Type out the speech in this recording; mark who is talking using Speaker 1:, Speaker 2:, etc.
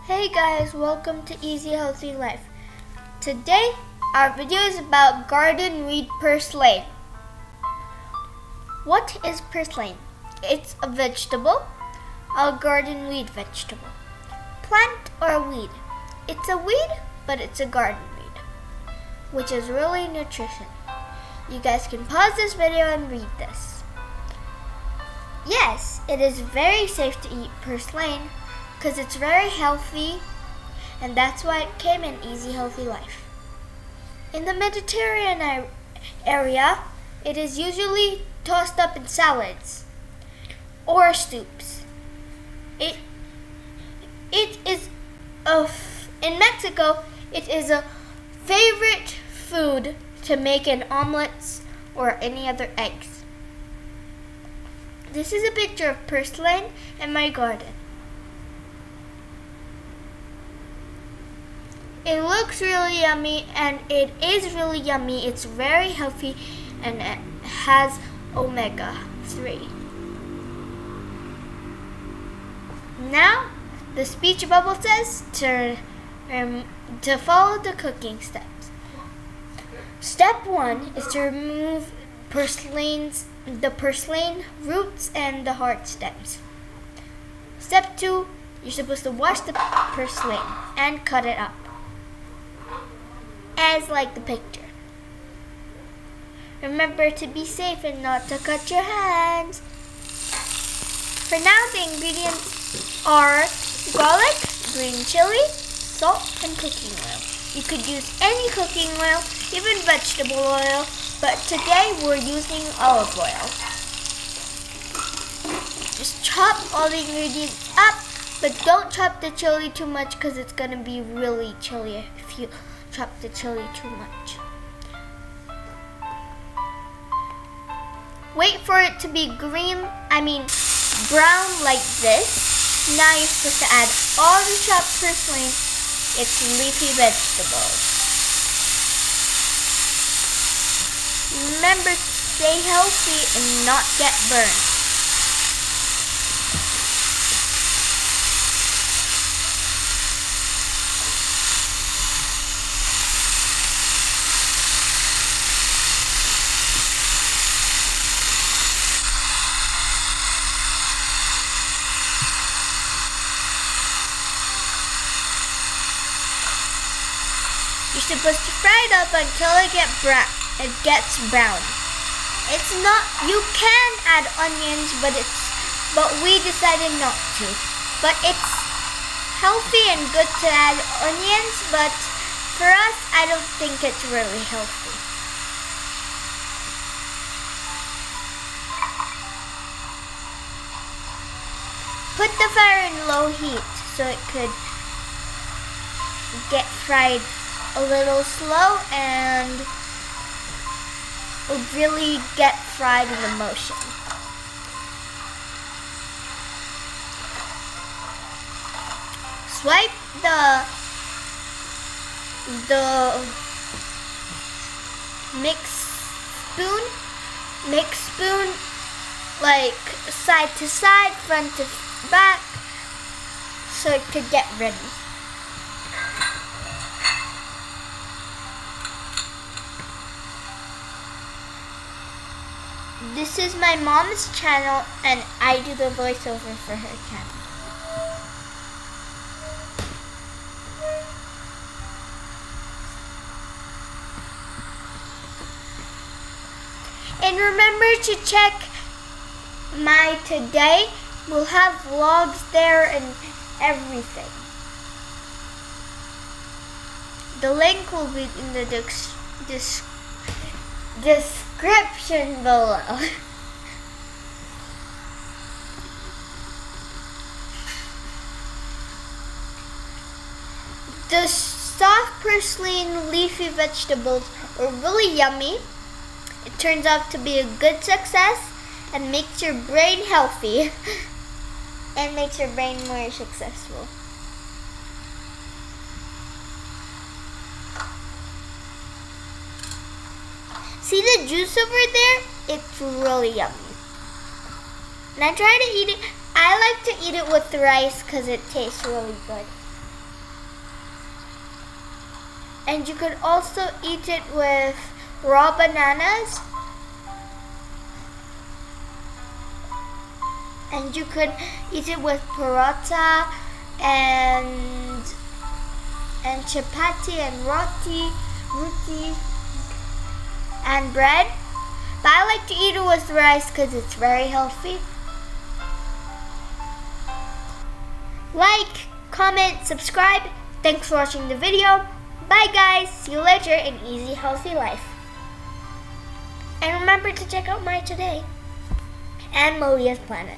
Speaker 1: Hey guys, welcome to Easy Healthy Life. Today, our video is about garden weed purslane. What is purslane? It's a vegetable, a garden weed vegetable. Plant or weed? It's a weed, but it's a garden weed, which is really nutrition. You guys can pause this video and read this. Yes, it is very safe to eat purslane because it's very healthy, and that's why it came in Easy Healthy Life. In the Mediterranean area, it is usually tossed up in salads or soups. In Mexico, it is a favorite food to make in omelets or any other eggs. This is a picture of purslane in my garden. It looks really yummy, and it is really yummy. It's very healthy and it has omega-3. Now, the speech bubble says to follow the cooking steps. Step 1 is to remove the purslane roots and the hard stems. Step 2, you're supposed to wash the purslane and cut it up, as like the picture. Remember to be safe and not to cut your hands. For now, the ingredients are garlic, green chili, salt, and cooking oil. You could use any cooking oil, even vegetable oil, but today we're using olive oil. Just chop all the ingredients up, but don't chop the chili too much because it's going to be really chilly if you chop the chili too much. Wait for it to be brown like this. Now you're supposed to add all the chopped purslane. It's leafy vegetables. Remember to stay healthy and not get burned. You're supposed to fry it up until it gets brown. It's not, you can add onions, but we decided not to. But it's healthy and good to add onions, but for us, I don't think it's really healthy. Put the fire in low heat so it could get fried a little slow and really get fried in the motion. Swipe the mix spoon like side to side, front to back, so it could get ready. This is my mom's channel, and I do the voiceover for her channel. And remember to check my today. We'll have vlogs there and everything. The link will be in the description below. The soft purslane leafy vegetables are really yummy. It turns out to be a good success and makes your brain healthy and makes your brain more successful. See the juice over there? It's really yummy. And I try to eat it. I like to eat it with rice because it tastes really good. And you could also eat it with raw bananas. And you could eat it with paratha and chapati and roti and bread. But I like to eat it with rice because it's very healthy. Like, comment, subscribe. Thanks for watching the video. Bye guys. See you later in Easy Healthy Life. And remember to check out my Today and Malia's Planet.